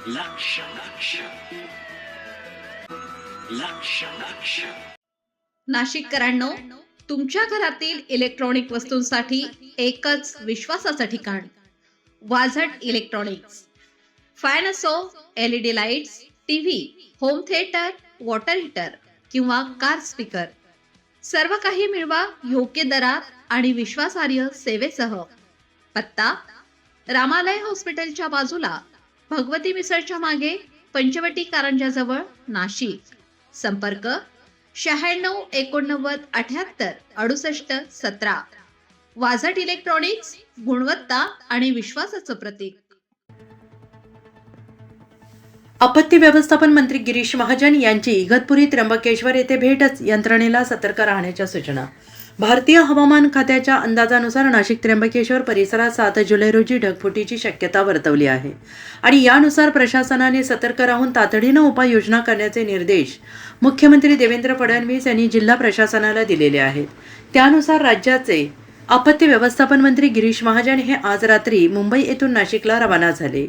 लक्ष लक्ष लक्ष लक्ष नाशिककरांनो, तुमच्या घरातील इलेक्ट्रॉनिक वस्तूंसाठी एकच विश्वासाचं ठिकाण वाझट इलेक्ट्रॉनिक्स. फॅन असो, LED lights, TV, home theatre, water heater किंवा कार स्पीकर, सर्व काही मिळवा योग्य दरात आणि विश्वासार्ह सेवेसह. पत्ता: रामालय हॉस्पिटलच्या बाजूला, भगवती मिसळच्या मागे, पंचवटी कारंजाजवळ, नाशिक. संपर्क: 96 89 78 68 17. वाझट इलेक्ट्रॉनिक्स, गुणवत्ता आणि विश्वासाचं प्रतीक. आपत्ती व्यवस्थापन मंत्री गिरीश महाजन यांची इगतपुरी त्र्यंबकेश्वर येथे भेटच यंत्रणेला सतर्क राहण्याच्या सूचना. भारतीय हवामान खात्याच्या अंदाजानुसार नाशिक त्र्यंबकेश्वर परिसरात 7 जुलै रोजी ढगफुटीची शक्यता वर्तवली आहे आणि यानुसार प्रशासनाने सतर्क राहून तातडीनं उपाययोजना करण्याचे निर्देश मुख्यमंत्री देवेंद्र फडणवीस यांनी जिल्हा प्रशासनाला दिलेले आहेत. त्यानुसार राज्याचे आपत्ती व्यवस्थापन मंत्री गिरीश महाजन हे आज रात्री मुंबई येथून नाशिकला रवाना झाले.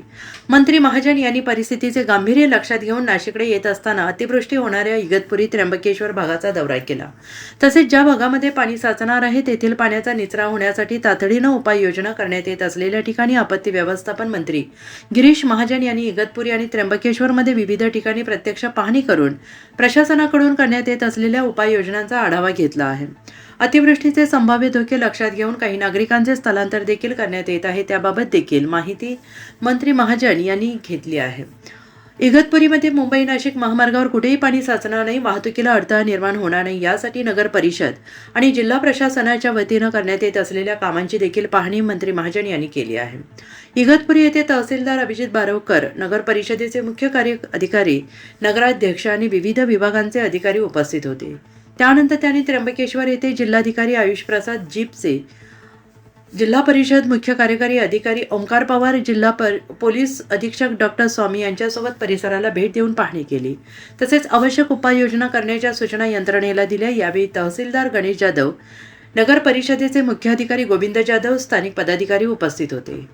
मंत्री महाजन यांनी परिस्थितीचे गांभीर्य लक्षात घेऊन नाशिककडे येत असताना अतिवृष्टी होणाऱ्या इगतपुरी त्र्यंबकेश्वर भागाचा दौरा केला. तसेच ज्या भागामध्ये पाणी साचणार आहे तेथील पाण्याचा निचरा होण्यासाठी तातडीनं उपाययोजना करण्यात येत असलेल्या ठिकाणी आपत्ती व्यवस्थापन मंत्री गिरीश महाजन यांनी इगतपुरी आणि त्र्यंबकेश्वरमध्ये विविध ठिकाणी प्रत्यक्ष पाहणी करून प्रशासनाकडून करण्यात येत असलेल्या उपाययोजनांचा आढावा घेतला आहे. अतिवृष्टीचे संभाव्य धोके लक्षात घेऊन काही नागरिकांचे स्थलांतर देखील करण्यात येत आहे, त्याबाबत देखील माहिती मंत्री महाजन यांनी घेतली आहे. इगतपुरीमध्ये मुंबई नाशिक महामार्गावर कुठेही पाणी साचणार नाही, वाहतुकीला अडथळा निर्माण होणार नाही यासाठी नगर परिषद आणि जिल्हा प्रशासनाच्या वतीनं करण्यात येत असलेल्या कामांची देखील पाहणी मंत्री महाजन यांनी केली आहे. इगतपुरी येथे तहसीलदार अभिजित बारवकर, नगर परिषदेचे मुख्य कार्यअधिकारी, नगराध्यक्ष आणि विविध विभागांचे अधिकारी उपस्थित होते. त्यानंतर त्यांनी त्र्यंबकेश्वर येथे जिल्हाधिकारी आयुष प्रसाद जीपचे, जिल्हा परिषद मुख्य कार्यकारी अधिकारी ओमकार पवार, पोलीस अधीक्षक डॉक्टर स्वामी यांच्यासोबत परिसराला भेट देऊन पाहणी केली. तसेच आवश्यक उपाययोजना करण्याच्या सूचना यंत्रणेला दिल्या. यावेळी तहसीलदार गणेश जाधव, नगर परिषदेचे मुख्य अधिकारी गोविंद जाधव, स्थानिक पदाधिकारी उपस्थित होते.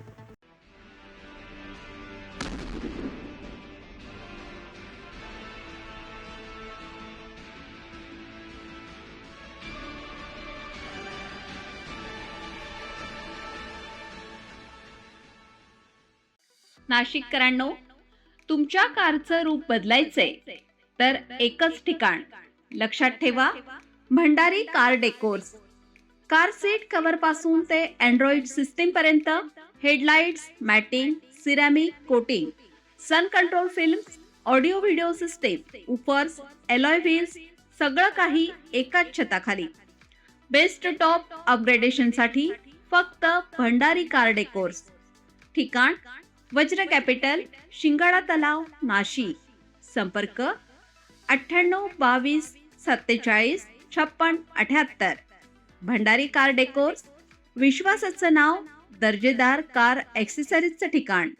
नाशिककरांनो, तुमच्या कारचं रूप बदलायचंय तर एकच ठिकाण लक्षात ठेवा, Bhandari car decors. Car seat cover पासून ते अँड्रॉइड सिस्टीम पर्यंत, headlights, matting, ceramic coating, sun control films, audio video system, woofers, alloy wheels, सगळं काही एकाच छताखाली. बेस्ट टॉप अपग्रेडेशनसाठी फक्त भंडारी कार डेकोर्स. ठिकाण: वज्र कॅपिटल, शिंगाडा तलाव, नाशिक. संपर्क: 98 22 47 56 78. भंडारी कार डेकोर्स, विश्वासाचं नाव, दर्जेदार कार ॲक्सेसरीजचं ठिकाण.